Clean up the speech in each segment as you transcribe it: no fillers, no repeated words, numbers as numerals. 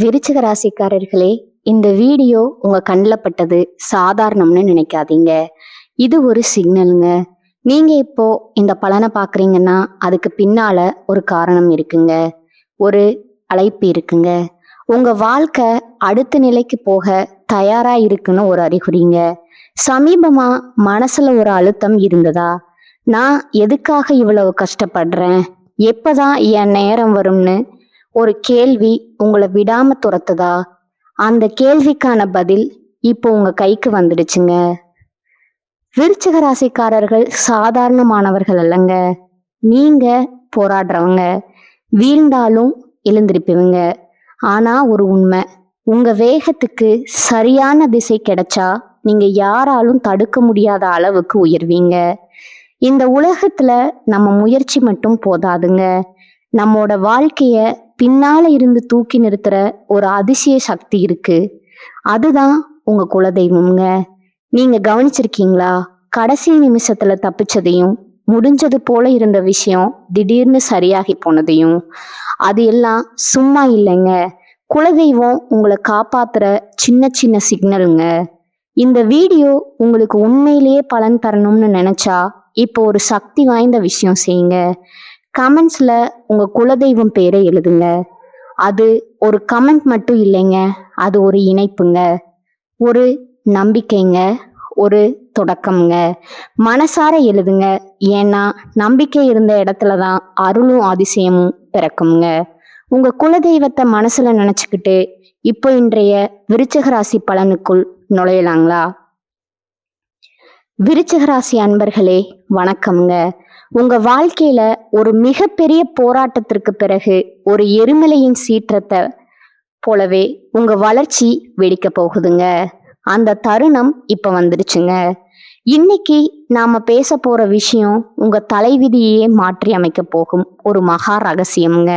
விருச்சிக ராசிக்காரர்களே, இந்த வீடியோ உங்க கண்ணில் பட்டது சாதாரணம்னு நினைக்காதீங்க. இது ஒரு சிக்னலுங்க. நீங்க இப்போ இந்த பலனை பார்க்குறீங்கன்னா அதுக்கு பின்னால ஒரு காரணம் இருக்குங்க. ஒரு அழைப்பு இருக்குங்க. உங்க வாழ்க்கை அடுத்த நிலைக்கு போக தயாரா இருக்குன்னு ஒரு அறிகுறிங்க. சமீபமா மனசுல ஒரு அழுத்தம் இருந்ததா? நான் எதுக்காக இவ்வளவு கஷ்டப்படுறேன், எப்பதான் என் நேரம் வரும்னு ஒரு கேள்வி உங்களை விடாம துரத்துதா? அந்த கேள்விக்கான பதில் இப்போ உங்க கைக்கு வந்துடுச்சுங்க. விருச்சிக ராசிக்காரர்கள் சாதாரணமானவர்கள் அல்லங்க. நீங்க போராடுறவங்க, வீழ்ந்தாலும் எழுந்திருப்பீங்க. ஆனா ஒரு உண்மை, உங்க வேகத்துக்கு சரியான திசை கிடைச்சா நீங்க யாராலும் தடுக்க முடியாத அளவுக்கு உயர்வீங்க. இந்த உலகத்துல நம்ம முயற்சி மட்டும் போதாதுங்க. நம்மோட வாழ்க்கைய பின்னால இருந்து தூக்கி நிறுத்துற ஒரு அதிசய சக்தி இருக்கு. அதுதான் உங்க குலதெய்வம்ங்க. நீங்க கவனிச்சிருக்கீங்களா? கடைசி நிமிஷத்துல தப்பிச்சதையும், முடிஞ்சது போல இருந்த விஷயம் திடீர்னு சரியாகி போனதையும். அது எல்லாம் சும்மா இல்லைங்க. குலதெய்வம் உங்களை காப்பாத்துற சின்ன சின்ன சிக்னலுங்க. இந்த வீடியோ உங்களுக்கு உண்மையிலேயே பலன் தரணும்னு நினைச்சா இப்போ ஒரு சக்தி வாய்ந்த விஷயம் செய்யுங்க. கமெண்ட்ஸ்ல உங்க குலதெய்வம் பேரை எழுதுங்க. அது ஒரு கமெண்ட் மட்டும் இல்லைங்க, அது ஒரு இணைப்புங்க, ஒரு நம்பிக்கைங்க, ஒரு தொடக்கம்ங்க. மனசார எழுதுங்க. ஏன்னா நம்பிக்கை இருந்த இடத்துலதான் அருளும் அதிசயமும் பிறக்குங்க. உங்க குலதெய்வத்தை மனசுல நினைச்சுக்கிட்டு இப்போ இன்றைய விருச்சிக ராசி பலனுக்குள் நுழையலாங்களா? விருச்சிக ராசி அன்பர்களே, வணக்கம்ங்க. உங்க வாழ்க்கையில ஒரு மிகப்பெரிய போராட்டத்திற்கு பிறகு ஒரு எரிமலையின் சீற்றத்தை போலவே உங்க வளர்ச்சி வெடிக்க போகுதுங்க. அந்த தருணம் இப்ப வந்துடுச்சுங்க. இன்னைக்கு நாம பேச போற விஷயம் உங்க தலைவிதியே மாற்றி அமைக்க போகும் ஒரு மகா ரகசியம்ங்க.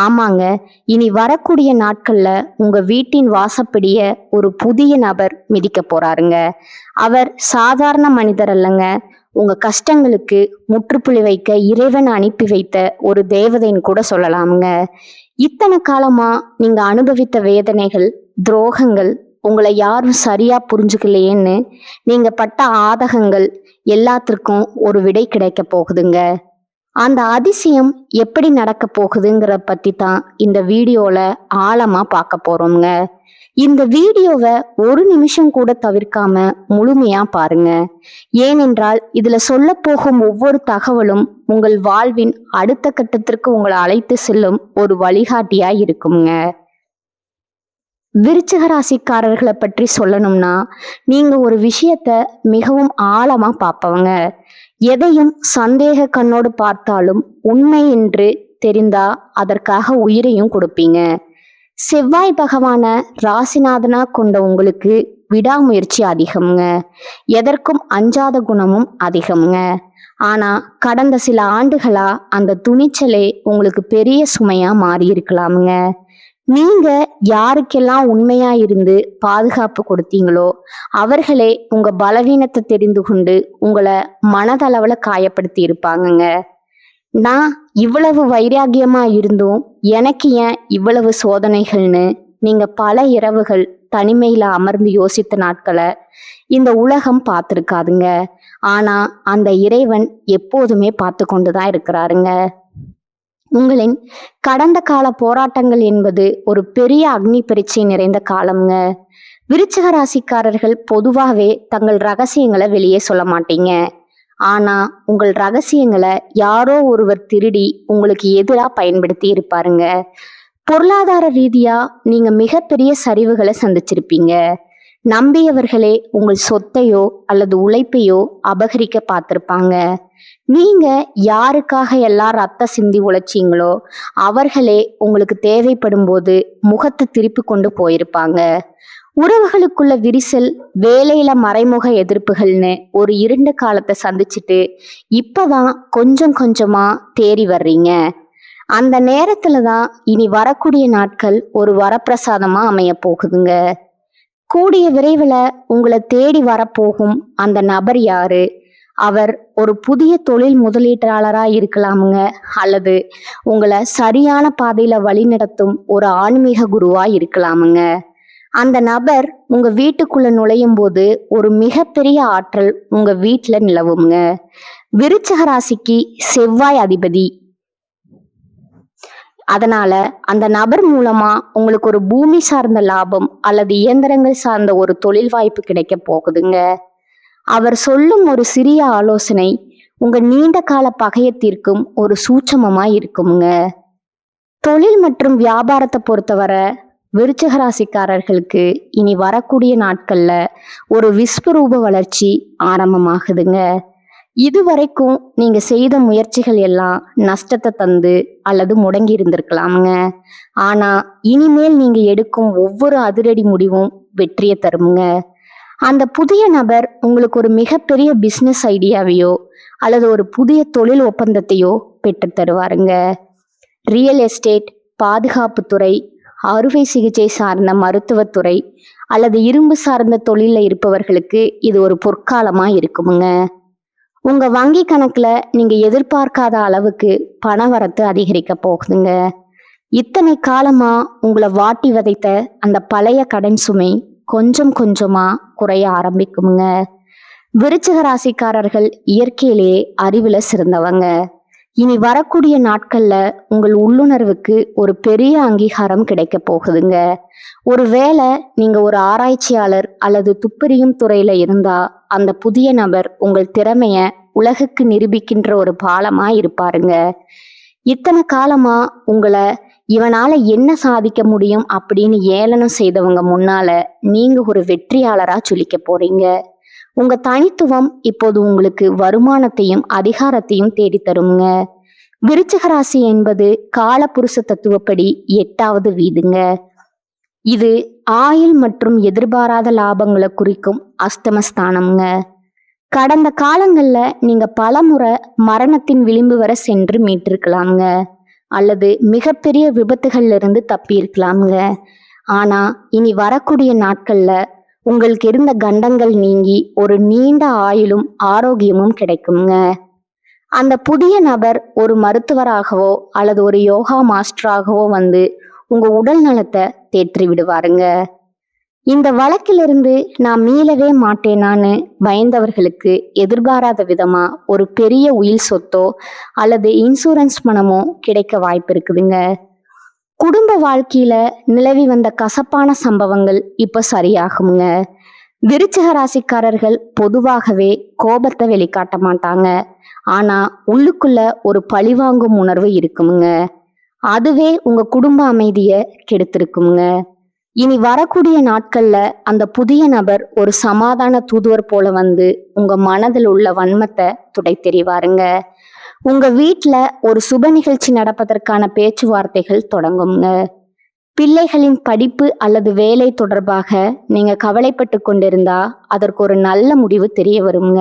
ஆமாங்க, இனி வரக்கூடிய நாட்கள்ல உங்க வீட்டின் வாசப்படிய ஒரு புதிய நபர் மிதிக்க போறாருங்க. அவர் சாதாரண மனிதர் அல்லங்க. உங்க கஷ்டங்களுக்கு முற்றுப்புள்ளி வைக்க இறைவன் அனுப்பி வைத்த ஒரு தேவதைன்னு கூட சொல்லலாமுங்க. இத்தனை காலமா நீங்க அனுபவித்த வேதனைகள், துரோகங்கள், உங்களை யாரும் சரியா புரிஞ்சுக்கலையேன்னு நீங்க பட்ட ஆதகங்கள் எல்லாத்திற்கும் ஒரு விடை கிடைக்க போகுதுங்க. அந்த அதிசயம் எப்படி நடக்க போகுதுங்கிற பத்தி தான் இந்த வீடியோல ஆழமா பார்க்க போறோம்ங்க. இந்த வீடியோவை ஒரு நிமிஷம் கூட தவிர்க்காம முழுமையா பாருங்க. ஏனென்றால் இதுல சொல்ல போகும் ஒவ்வொரு தகவலும் உங்கள் வாழ்வின் அடுத்த கட்டத்திற்கு உங்களை அழைத்து செல்லும் ஒரு வழிகாட்டியா இருக்குங்க. விருச்சிக ராசிக்காரர்களை பற்றி சொல்லணும்னா, நீங்க ஒரு விஷயத்த மிகவும் ஆழமா பார்ப்பவங்க. எதையும் சந்தேக கண்ணோடு பார்த்தாலும் உண்மை என்று தெரிந்தா அதற்காக உயிரையும் கொடுப்பீங்க. செவ்வாய் பகவான ராசிநாதனா கொண்ட உங்களுக்கு விடாமுயற்சி அதிகம்ங்க. எதற்கும் அஞ்சாத குணமும் அதிகம்ங்க. ஆனா கடந்த சில ஆண்டுகளா அந்த துணிச்சலே உங்களுக்கு பெரிய சுமையா மாறி இருக்கலாமுங்க. நீங்க யாருக்கெல்லாம் உண்மையா இருந்து பாதுகாப்பு கொடுத்தீங்களோ அவர்களே உங்க பலவீனத்தை தெரிந்து கொண்டு உங்களை மனதளவுல காயப்படுத்தி இருப்பாங்கங்க. நான் இவ்வளவு வைராகியமா இருந்தும் எனக்கு ஏன் இவ்வளவு சோதனைகள்னு நீங்க பல இரவுகள் தனிமையில அமர்ந்து யோசித்த நாட்களை இந்த உலகம் பார்த்துருக்காதுங்க. ஆனா அந்த இறைவன் எப்போதுமே பார்த்து கொண்டுதான் இருக்கிறாருங்க. உங்களின் கடந்த கால போராட்டங்கள் என்பது ஒரு பெரிய அக்னி பரீட்சை நிறைந்த காலம்ங்க. விருச்சிக ராசிக்காரர்கள் பொதுவாகவே தங்கள் ரகசியங்களை வெளியே சொல்ல மாட்டீங்க. ஆனா உங்கள் ரகசியங்களை யாரோ ஒருவர் திருடி உங்களுக்கு எதிராக பயன்படுத்தி இருப்பாருங்க. பொருளாதார ரீதியா நீங்க மிகப்பெரிய சரிவுகளை சந்திச்சிருப்பீங்க. நம்பியவர்களே உங்கள் சொத்தையோ அல்லது உழைப்பையோ அபகரிக்க பார்த்திருப்பாங்க. நீங்க யாருக்காக எல்லாம் ரத்த சிந்தி உழைச்சீங்களோ அவர்களே உங்களுக்கு தேவைப்படும் போது முகத்தை திருப்பி கொண்டு போயிருப்பாங்க. உறவுகளுக்குள்ள விரிசல், வேலையில மறைமுக எதிர்ப்புகள்னு ஒரு இருண்ட காலத்தை சந்திச்சுட்டு இப்பதான் கொஞ்சம் கொஞ்சமா தேறி வர்றீங்க. அந்த நேரத்துலதான் இனி வரக்கூடிய நாட்கள் ஒரு வரப்பிரசாதமா அமைய போகுதுங்க. கூடிய விரைவில் உங்களை தேடி வரப்போகும் அந்த நபர் யாரு, அவர் ஒரு புதிய தொழில் முதலீட்டாளரா இருக்கலாமுங்க, அல்லது உங்களை சரியான பாதையில வழிநடத்தும் ஒரு ஆன்மீக குருவா இருக்கலாமுங்க. அந்த நபர் உங்க வீட்டுக்குள்ள நுழையும் போது ஒரு மிகப்பெரிய ஆற்றல் உங்க வீட்டுல நிலவுங்க. விருச்சிக ராசிக்கு செவ்வாய் அதிபதி. அதனால அந்த நபர் மூலமா உங்களுக்கு ஒரு பூமி சார்ந்த லாபம் அல்லது இயந்திரங்கள் சார்ந்த ஒரு தொழில் வாய்ப்பு கிடைக்க போகுதுங்க. அவர் சொல்லும் ஒரு சிறிய ஆலோசனை உங்க நீண்ட கால பகையத்திற்கும் ஒரு சூட்சமமா இருக்குங்க. தொழில் மற்றும் வியாபாரத்தை பொறுத்தவரை விருச்சிக ராசிக்காரர்களுக்கு இனி வரக்கூடிய நாட்கள்ல ஒரு விஸ்வரூப வளர்ச்சி ஆரம்பமாகுதுங்க. இதுவரைக்கும் நீங்க செய்த முயற்சிகள் எல்லாம் நஷ்டத்தை தந்து அல்லது முடங்கி இருந்திருக்கலாமுங்க. ஆனா இனிமேல் நீங்க எடுக்கும் ஒவ்வொரு அதிரடி முடிவும் வெற்றியை தருமுங்க. அந்த புதிய நபர் உங்களுக்கு ஒரு மிகப்பெரிய பிசினஸ் ஐடியாவையோ அல்லது ஒரு புதிய தொழில் ஒப்பந்தத்தையோ பெற்று தருவாருங்க. ரியல் எஸ்டேட், பாதுகாப்புத்துறை, அறுவை சிகிச்சை சார்ந்த மருத்துவத்துறை அல்லது இரும்பு சார்ந்த தொழில இருப்பவர்களுக்கு இது ஒரு பொற்காலமா இருக்குமுங்க. உங்க வங்கி கணக்குல நீங்க எதிர்பார்க்காத அளவுக்கு பணவரத்து அதிகரிக்க போகுதுங்க. இத்தனை காலமா உங்களை வாட்டி வதைத்த அந்த பழைய கடன் சுமை கொஞ்சம் கொஞ்சமா குறைய ஆரம்பிக்குமுங்க. விருச்சிக ராசிக்காரர்கள் இயற்கையிலேயே அறிவுல சிறந்தவங்க. இனி வரக்கூடிய நாட்கள்ல உங்கள் உள்ளுணர்வுக்கு ஒரு பெரிய அங்கீகாரம் கிடைக்க போகுதுங்க. ஒருவேளை நீங்க ஒரு ஆராய்ச்சியாளர் அல்லது துப்பறியும் துறையில இருந்தா அந்த புதிய நபர் உங்கள் திறமைய உலகுக்கு நிரூபிக்கின்ற ஒரு பாலமா இருப்பாருங்க. இத்தனை காலமா உங்களை இவனால என்ன சாதிக்க முடியும் அப்படின்னு ஏளனம் செய்தவங்க முன்னால நீங்க ஒரு வெற்றியாளரா சொல்லிக்க போறீங்க. உங்க தனித்துவம் இப்போது உங்களுக்கு வருமானத்தையும் அதிகாரத்தையும் தேடித்தருங்க. விருச்சிக ராசி என்பது காலபுருஷ தத்துவப்படி 8வது வீடுங்க. இது ஆயுள் மற்றும் எதிர்பாராத லாபங்களை குறிக்கும் அஸ்தமஸ்தானம்ங்க. கடந்த காலங்கள்ல நீங்க பலமுறை மரணத்தின் விளிம்பு வரை சென்று மீட்டிருக்கலாம்ங்க, அல்லது மிகப்பெரிய விபத்துகள்ல இருந்து தப்பி இருக்கலாம்ங்க. ஆனா இனி வரக்கூடிய நாட்கள்ல உங்களுக்கு இருந்த கண்டங்கள் நீங்கி ஒரு நீண்ட ஆயுளும் ஆரோக்கியமும் கிடைக்குங்க. அந்த புதிய நபர் ஒரு மருத்துவராகவோ அல்லது ஒரு யோகா மாஸ்டராகவோ வந்து உங்க உடல் நலத்தை தேற்றி விடுவாருங்க. இந்த வழக்கிலிருந்து நான் மீளவே மாட்டேனான்னு பயந்தவர்களுக்கு எதிர்பாராத விதமா ஒரு பெரிய உயில் சொத்தோ அல்லது இன்சூரன்ஸ் பணமோ கிடைக்க வாய்ப்பு இருக்குதுங்க. குடும்ப வாழ்க்கையில நிலவி வந்த கசப்பான சம்பவங்கள் இப்ப சரியாகுங்க. விருச்சிக ராசிக்காரர்கள் பொதுவாகவே கோபத்தை வெளிக்காட்ட மாட்டாங்க, ஆனா உள்ளுக்குள்ள ஒரு பழிவாங்கும் உணர்வு இருக்குமுங்க. அதுவே உங்க குடும்ப அமைதிய கெடுத்திருக்குங்க. இனி வரக்கூடிய நாட்கள்ல அந்த புதிய நபர் ஒரு சமாதான தூதுவர் போல வந்து உங்க மனதில் உள்ள வன்மத்தை துடை தெரிவாருங்க. உங்க வீட்டுல ஒரு சுப நிகழ்ச்சி நடப்பதற்கான பேச்சுவார்த்தைகள் தொடங்குங்க. பிள்ளைகளின் படிப்பு அல்லது வேலை தொடர்பாக நீங்க கவலைப்பட்டு கொண்டிருந்தா அதற்கு ஒரு நல்ல முடிவு தெரிய வருங்க.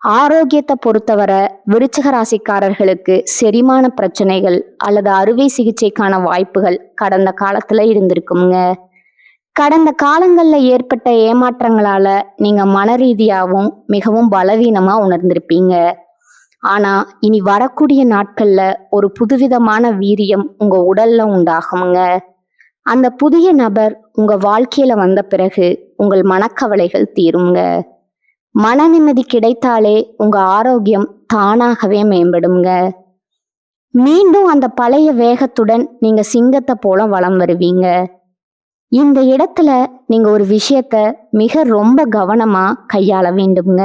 ஆரோக்கியத்தை பொறுத்தவரை விருச்சிக ராசிக்காரர்களுக்கு செரிமான பிரச்சனைகள் அல்லது அறுவை சிகிச்சைக்கான வாய்ப்புகள் கடந்த காலத்துல இருந்திருக்குங்க. கடந்த காலங்கள்ல ஏற்பட்ட ஏமாற்றங்களால நீங்க மன ரீதியாகவும் மிகவும் பலவீனமா உணர்ந்திருப்பீங்க. ஆனா இனி வரக்கூடிய நாட்கள்ல ஒரு புதுவிதமான வீரியம் உங்க உடல்ல உண்டாகுங்க. அந்த புதிய நபர் உங்க வாழ்க்கையில வந்த பிறகு உங்கள் மனக்கவலைகள் தீருங்க. மன நிம்மதி கிடைத்தாலே உங்க ஆரோக்கியம் தானாகவே மேம்படுங்க. மீண்டும் அந்த பழைய வேகத்துடன் நீங்க சிங்கத்தை போல வலம் வருவீங்க. இந்த இடத்துல நீங்க ஒரு விஷயத்த மிக ரொம்ப கவனமா கையாள வேண்டுங்க.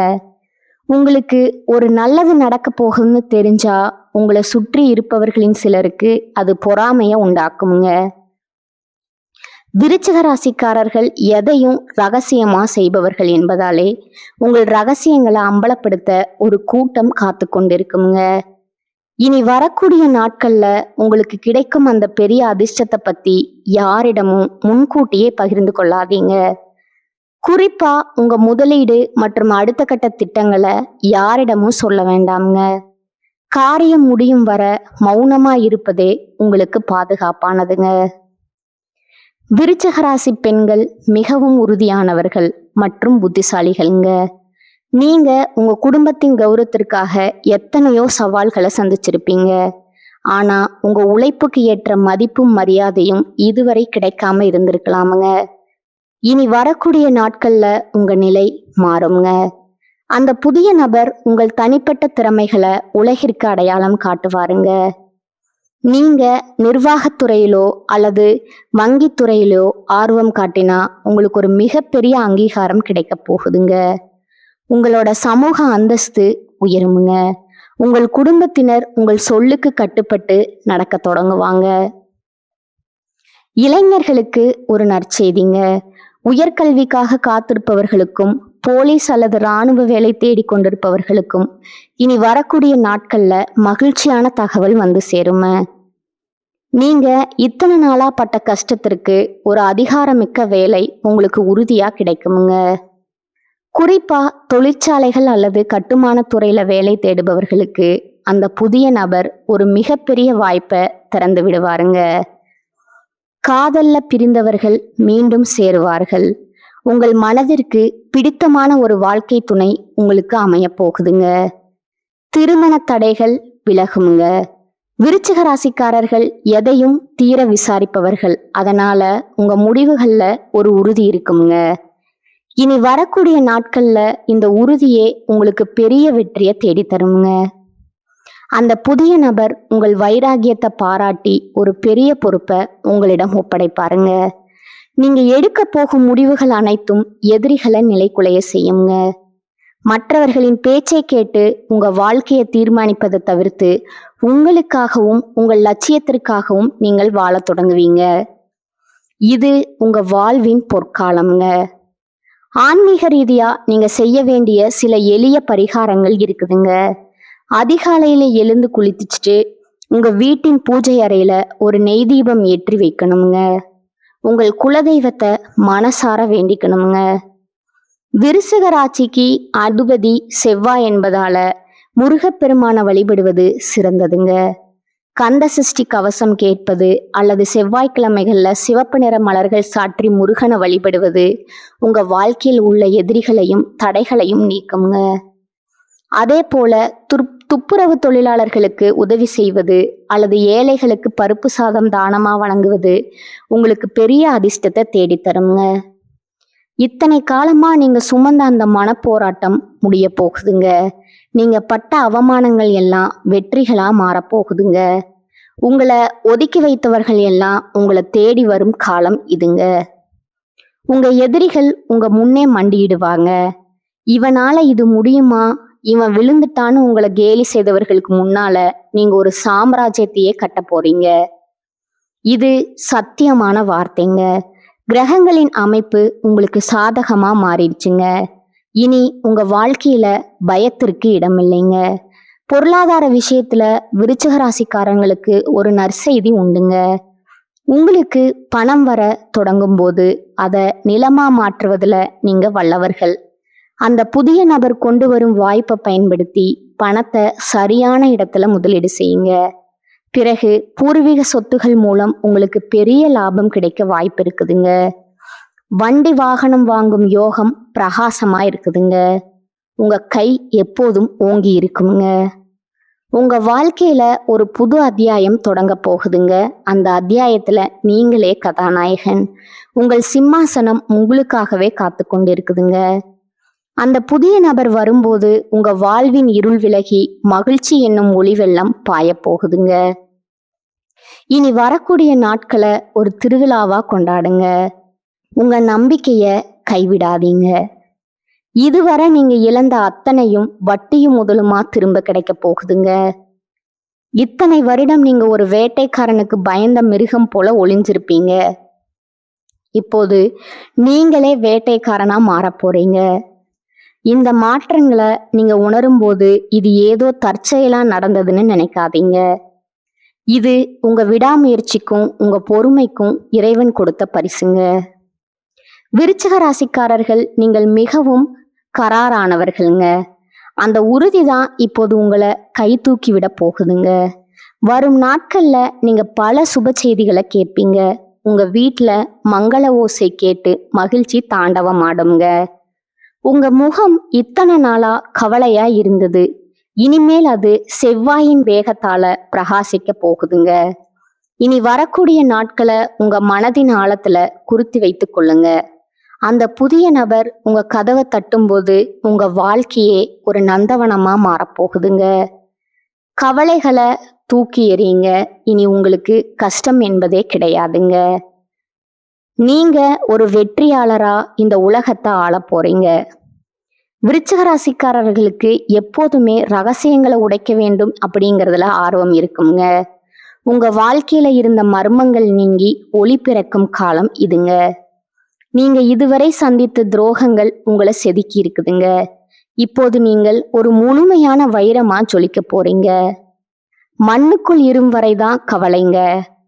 உங்களுக்கு ஒரு நல்லது நடக்க போகுதுன்னு தெரிஞ்சா உங்களை சுற்றி இருப்பவர்களின் சிலருக்கு அது பொறாமைய உண்டாக்குங்க. விருச்சிக ராசிக்காரர்கள் எதையும் ரகசியமா செய்பவர்கள் என்பதாலே உங்கள் ரகசியங்களை அம்பலப்படுத்த ஒரு கூட்டம் காத்து கொண்டிருக்குங்க. இனி வரக்கூடிய நாட்கள்ல உங்களுக்கு கிடைக்கும் அந்த பெரிய அதிர்ஷ்டத்தை பத்தி யாரிடமும் முன்கூட்டியே பகிர்ந்து கொள்ளாதீங்க. குறிப்பா உங்க முதலீடு மற்றும் அடுத்த கட்ட திட்டங்களை யாரிடமும் சொல்ல வேண்டாம்ங்க. காரியம் முடியும் வர மௌனமா இருப்பதே உங்களுக்கு பாதுகாப்பானதுங்க. விருச்சிக ராசி பெண்கள் மிகவும் உறுதியானவர்கள் மற்றும் புத்திசாலிகள்ங்க. நீங்க உங்க குடும்பத்தின் கௌரவத்திற்காக எத்தனையோ சவால்களை சந்திச்சிருப்பீங்க. ஆனா உங்க உழைப்புக்கு ஏற்ற மதிப்பும் மரியாதையும் இதுவரை கிடைக்காம இருந்திருக்கலாமுங்க. இனி வரக்கூடிய நாட்கள்ல உங்க நிலை மாறுங்க. அந்த புதிய நபர் உங்கள் தனிப்பட்ட திறமைகளை உலகிற்கு அடையாளம் காட்டுவாருங்க. நீங்க நிர்வாகத்துறையிலோ அல்லது வங்கித்துறையிலோ ஆர்வம் காட்டினா உங்களுக்கு ஒரு மிகப்பெரிய அங்கீகாரம் கிடைக்க போகுதுங்க. உங்களோட சமூக அந்தஸ்து உயருமுங்க. உங்கள் குடும்பத்தினர் உங்கள் சொல்லுக்கு கட்டுப்பட்டு நடக்க தொடங்குவாங்க. இளைஞர்களுக்கு ஒரு நற்செய்திங்க. உயர்கல்விக்காக காத்திருப்பவர்களுக்கும் போலீஸ் அல்லது இராணுவ வேலை தேடிக்கொண்டிருப்பவர்களுக்கும் இனி வரக்கூடிய நாட்கள்ல மகிழ்ச்சியான தகவல் வந்து சேரும. நீங்க இத்தனை நாளா பட்ட கஷ்டத்திற்கு ஒரு அதிகாரமிக்க வேலை உங்களுக்கு உறுதியா கிடைக்குமுங்க. குறிப்பா தொழிற்சாலைகள் அல்லது கட்டுமான துறையில வேலை தேடுபவர்களுக்கு அந்த புதிய நபர் ஒரு மிகப்பெரிய வாய்ப்பை திறந்து விடுவாருங்க. காதல்ல பிரிந்தவர்கள் மீண்டும் சேருவார்கள். உங்கள் மனதிற்கு பிடித்தமான ஒரு வாழ்க்கை துணை உங்களுக்கு அமைய போகுதுங்க. திருமண தடைகள் விலகுமுங்க. விருச்சிக ராசிக்காரர்கள் எதையும் தீர விசாரிப்பவர்கள். அதனால உங்க முடிவுகள்ல ஒரு உறுதி இருக்குமுங்க. இனி வரக்கூடிய நாட்கள்ல இந்த உறுதியே உங்களுக்கு பெரிய வெற்றியை தேடி தருமுங்க. அந்த புதிய நபர் உங்கள் வைராகியத்தை பாராட்டி ஒரு பெரிய பொறுப்பை உங்களிடம் ஒப்படைப்பாருங்க. நீங்க எடுக்க போகும் முடிவுகள் அனைத்தும் எதிரிகளை நிலைக்குலைய செய்யுங்க. மற்றவர்களின் பேச்சை கேட்டு உங்க வாழ்க்கையை தீர்மானிப்பதை தவிர்த்து உங்களுக்காகவும் உங்கள் லட்சியத்திற்காகவும் நீங்கள் வாழ தொடங்குவீங்க. இது உங்க வாழ்வின் பொற்காலம்ங்க. ஆன்மீக ரீதியா நீங்க செய்ய வேண்டிய சில எளிய பரிகாரங்கள் இருக்குதுங்க. அதிகாலையில எழுந்து குளிச்சுட்டு உங்க வீட்டின் பூஜை அறையில ஒரு நெய் தீபம் ஏற்றி வைக்கணுங்க. உங்கள் குலதெய்வத்தை மனசார வேண்டிக்கணுங்க. விருச்சிக ராசிக்கு அதிபதி செவ்வாய் என்பதால முருகப்பெருமானை வழிபடுவது சிறந்ததுங்க. கந்த சஷ்டி கவசம் கேட்பது அல்லது செவ்வாய்க்கிழமைகள்ல சிவப்பு நிற மலர்கள் சாற்றி முருகனை வழிபடுவது உங்க வாழ்க்கையில் உள்ள எதிரிகளையும் தடைகளையும் நீக்குங்க. அதே போல துப்புரவு தொழிலாளர்களுக்கு உதவி செய்வது அல்லது ஏழைகளுக்கு பருப்பு சாதம் தானமா வழங்குவது உங்களுக்கு பெரிய அதிர்ஷ்டத்தை தேடித்தருங்க. இத்தனை காலமா நீங்க சுமந்த அந்த மனப்போராட்டம் முடிய போகுதுங்க. நீங்க பட்ட அவமானங்கள் எல்லாம் வெற்றிகளா மாறப்போகுதுங்க. உங்களை ஒதுக்கி வைத்தவர்கள் எல்லாம் உங்களை தேடி வரும் காலம் இதுங்க. உங்க எதிரிகள் உங்க முன்னே மண்டியிடுவாங்க. இவனால இது முடியுமா, இவன் விழுந்துட்டான்னு உங்களை கேலி செய்தவர்களுக்கு முன்னால நீங்க ஒரு சாம்ராஜ்யத்தையே கட்ட போறீங்க. இது சத்தியமான வார்த்தைங்க. கிரகங்களின் அமைப்பு உங்களுக்கு சாதகமா மாறிடுச்சுங்க. இனி உங்க வாழ்க்கையில பயத்திற்கு இடமில்லைங்க. பொருளாதார விஷயத்துல விருச்சிக ராசிக்காரங்களுக்கு ஒரு நற்செய்தி உண்டுங்க. உங்களுக்கு பணம் வர தொடங்கும் போது அதை நிலமா மாற்றுவதுல நீங்க வல்லவர்கள். அந்த புதிய நபர் கொண்டு வரும் வாய்ப்பை பயன்படுத்தி பணத்தை சரியான இடத்துல முதலீடு செய்யுங்க. பிறகு பூர்வீக சொத்துகள் மூலம் உங்களுக்கு பெரிய லாபம் கிடைக்க வாய்ப்பு இருக்குதுங்க. வண்டி வாகனம் வாங்கும் யோகம் பிரகாசமா இருக்குதுங்க. உங்க கை எப்போதும் ஓங்கி இருக்குங்க. உங்க வாழ்க்கையில ஒரு புது அத்தியாயம் தொடங்க போகுதுங்க. அந்த அத்தியாயத்துல நீங்களே கதாநாயகன். உங்கள் சிம்மாசனம் உங்களுக்காகவே காத்து கொண்டு இருக்குதுங்க. அந்த புதிய நபர் வரும்போது உங்க வாழ்வின் இருள் விலகி மகிழ்ச்சி என்னும் ஒளி வெள்ளம் பாய போகுதுங்க. இனி வரக்கூடிய நாட்களை ஒரு திருவிழாவா கொண்டாடுங்க. உங்க நம்பிக்கைய கைவிடாதீங்க. இதுவரை நீங்க இழந்த அத்தனையும் வட்டியும் முதலுமா திரும்ப கிடைக்க போகுதுங்க. இத்தனை வருடம் நீங்க ஒரு வேட்டைக்காரனுக்கு பயந்த மிருகம் போல ஒளிஞ்சிருப்பீங்க. இப்போது நீங்களே வேட்டைக்காரனா மாற போறீங்க. இந்த மாற்றங்களை நீங்க உணரும் போது இது ஏதோ தற்செயலா நடந்ததுன்னு நினைக்காதீங்க. இது உங்க விடாமுயற்சிக்கும் உங்க பொறுமைக்கும் இறைவன் கொடுத்த பரிசுங்க. விருச்சிக ராசிக்காரர்கள் நீங்கள் மிகவும் கராரானவர்கள்ங்க. அந்த உறுதிதான் இப்போது உங்களை கை தூக்கி விட போகுதுங்க. வரும் நாட்கள்ல நீங்க பல சுப செய்திகளை கேட்பீங்க. உங்க வீட்டுல மங்கள ஓசை கேட்டு மகிழ்ச்சி தாண்டவம் ஆடுங்க. உங்க முகம் இத்தனை நாளா கவலையா இருந்தது, இனிமேல் அது செவ்வாயின் வேகத்தால பிரகாசிக்க போகுதுங்க. இனி வரக்கூடிய நாட்களை உங்க மனதின் ஆழத்துல குறித்து வைத்துக் கொள்ளுங்க. அந்த புதிய நபர் உங்க கதவை தட்டும்போது உங்க வாழ்க்கையே ஒரு நந்தவனமா மாறப்போகுதுங்க. கவலைகளை தூக்கி எறியுங்க. இனி உங்களுக்கு கஷ்டம் என்பதே கிடையாதுங்க. நீங்க ஒரு வெற்றியாளரா இந்த உலகத்தை ஆள போறீங்க. விருச்சிக ராசிக்காரர்களுக்கு எப்போதுமே ரகசியங்களை உடைக்க வேண்டும் அப்படிங்கிறதுல ஆர்வம் இருக்குங்க. உங்க வாழ்க்கையில இருந்த மர்மங்கள் நீங்கி ஒளி பிறக்கும் காலம் இதுங்க. நீங்க இதுவரை சந்தித்த துரோகங்கள் உங்களை செதுக்கி இருக்குதுங்க. இப்போது நீங்கள் ஒரு முழுமையான வைரமா ஜொலிக்க போறீங்க. மண்ணுக்குள் இரும் வரைதான் கவலைங்க.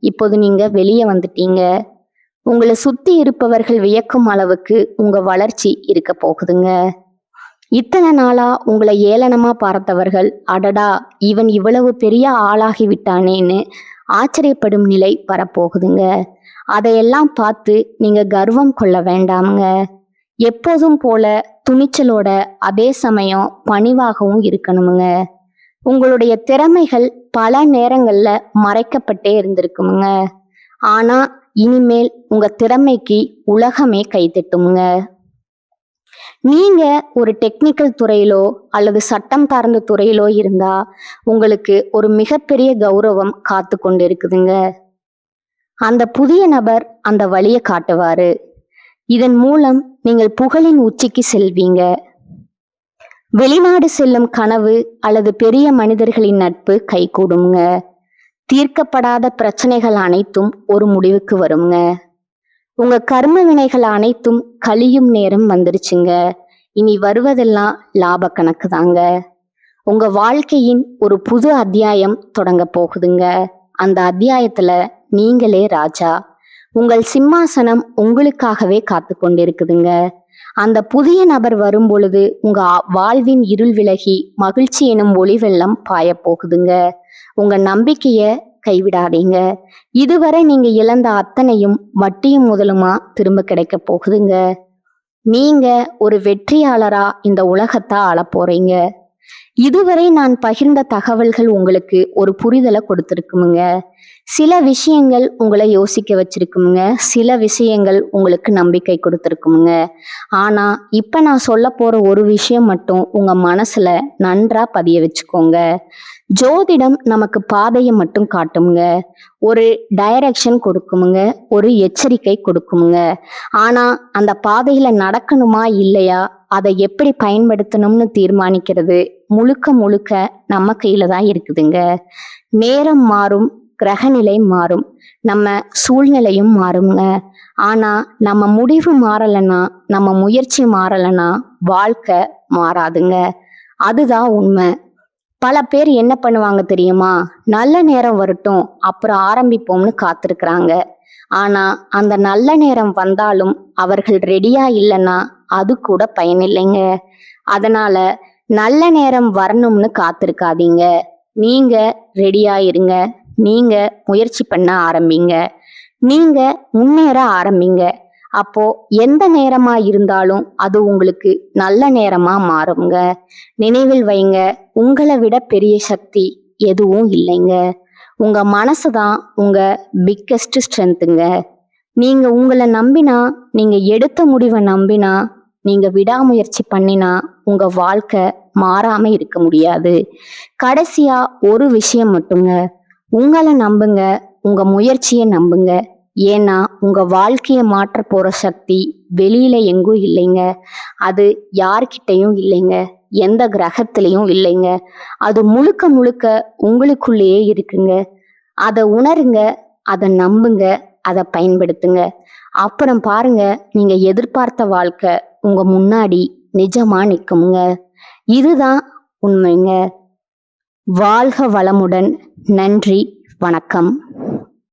இப்போது நீங்க வெளியே வந்துட்டீங்க. உங்களை சுத்தி இருப்பவர்கள் வியக்கும் அளவுக்கு உங்க வளர்ச்சி இருக்க போகுதுங்க. இத்தனை நாளா உங்களை ஏளனமா பார்த்தவர்கள், அடடா இவன் இவ்வளவு பெரிய ஆளாகி விட்டானேன்னு ஆச்சரியப்படும் நிலை வரப்போகுதுங்க. அதையெல்லாம் பார்த்து நீங்க கர்வம் கொள்ள வேண்டாமுங்க. எப்போதும் போல துணிச்சலோட அதே சமயம் பணிவாகவும் இருக்கணுமுங்க. உங்களுடைய திறமைகள் பல நேரங்கள்ல மறைக்கப்பட்டே இருந்திருக்குமுங்க. ஆனா இனிமேல் உங்க திறமைக்கு உலகமே கைத்தட்டுமுங்க. நீங்க ஒரு டெக்னிக்கல் துறையிலோ அல்லது சட்டம் சார்ந்த துறையிலோ இருந்தா உங்களுக்கு ஒரு மிகப்பெரிய கௌரவம் காத்து கொண்டு இருக்குதுங்க. அந்த புதிய நபர் அந்த வழியை காட்டுவாரு. இதன் மூலம் நீங்கள் புகழின் உச்சிக்கு செல்வீங்க. வெளிநாடு செல்லும் கனவு அல்லது பெரிய மனிதர்களின் நட்பு கைகூடுங்க. தீர்க்கப்படாத பிரச்சனைகள் அனைத்தும் ஒரு முடிவுக்கு வருங்க. உங்க கர்ம வினைகள் அனைத்தும் கழியும் நேரம் வந்துருச்சுங்க. இனி வருவதெல்லாம் லாப கணக்கு தாங்க. உங்க வாழ்க்கையின் ஒரு புது அத்தியாயம் தொடங்க போகுதுங்க. அந்த அத்தியாயத்துல நீங்களே ராஜா. உங்கள் சிம்மாசனம் உங்களுக்காகவே காத்து கொண்டிருக்குதுங்க. அந்த புதிய நபர் வரும் பொழுது உங்க வாழ்வின் இருள் விலகி மகிழ்ச்சி எனும் ஒளி வெள்ளம் பாய போகுதுங்க. உங்க நம்பிக்கைய கைவிடாதீங்க. இதுவரை நீங்க இழந்த அத்தனையும் வட்டியும் முதலுமா திரும்ப கிடைக்க போகுதுங்க. நீங்க ஒரு வெற்றியாளரா இந்த உலகத்தை ஆள போறீங்க. இதுவரை நான் பகிர்ந்த தகவல்கள் உங்களுக்கு ஒரு புரிதலை கொடுத்துருக்குமுங்க. சில விஷயங்கள் உங்களை யோசிக்க வச்சிருக்குமுங்க. சில விஷயங்கள் உங்களுக்கு நம்பிக்கை கொடுத்துருக்குமுங்க. ஆனா இப்ப நான் சொல்ல போற ஒரு விஷயம் மட்டும் உங்க மனசுல நன்றா பதிய வச்சுக்கோங்க. ஜோதிடம் நமக்கு பாதையை மட்டும் காட்டுமுங்க. ஒரு டைரக்ஷன் கொடுக்குமுங்க. ஒரு எச்சரிக்கை கொடுக்குமுங்க. ஆனா அந்த பாதையில நடக்கணுமா இல்லையா, அதை எப்படி பயன்படுத்தணும்னு தீர்மானிக்கிறது முழுக்க முழுக்க நம்ம கையில தான் இருக்குதுங்க. நேரம் மாறும், கிரகநிலை மாறும், நம்ம சூழ்நிலையும் மாறுங்க. ஆனா நம்ம முடிவு மாறலைன்னா, நம்ம முயற்சி மாறலைன்னா வாழ்க்கை மாறாதுங்க. அதுதான் உண்மை. பல பேர் என்ன பண்ணுவாங்க தெரியுமா, நல்ல நேரம் வரட்டும் அப்புறம் ஆரம்பிப்போம்னு காத்திருக்கிறாங்க. ஆனா அந்த நல்ல நேரம் வந்தாலும் அவர்கள் ரெடியா இல்லைன்னா அது கூட பயனில்லைங்க. அதனால நல்ல நேரம் வரணும்னு காத்திருக்காதீங்க. நீங்க ரெடியா இருங்க. நீங்க முயற்சி பண்ண ஆரம்பிங்க. நீங்க முன்னேற ஆரம்பிங்க. அப்போ எந்த நேரமா இருந்தாலும் அது உங்களுக்கு நல்ல நேரமா மாறுங்க. நினைவில் வைங்க, உங்களை விட பெரிய சக்தி எதுவும் இல்லைங்க. உங்க மனசுதான் உங்க பிக்கெஸ்ட் ஸ்ட்ரென்த்துங்க. நீங்க உங்களை நம்பினா, நீங்க எடுத்த முடிவை நம்பினா, நீங்க விடாமுயற்சி பண்ணினா உங்க வாழ்க்கை மாறாம இருக்க முடியாது. கடைசியா ஒரு விஷயம் மட்டுங்க, உங்களை நம்புங்க, உங்க முயற்சியை நம்புங்க. ஏன்னா உங்க வாழ்க்கையை மாற்ற போற சக்தி வெளியில எங்கும் இல்லைங்க. அது யார்கிட்டையும் இல்லைங்க, எந்த கிரகத்திலையும் இல்லைங்க. அது முழுக்க முழுக்க உங்களுக்குள்ளேயே இருக்குங்க. அதை உணருங்க, அதை நம்புங்க, அதை பயன்படுத்துங்க. அப்புறம் பாருங்க, நீங்க எதிர்பார்த்த வாழ்க்கை உங்க முன்னாடி நிஜமா நிற்குங்க. இதுதான் உண்மைங்க. வாழ்க வளமுடன். நன்றி, வணக்கம்.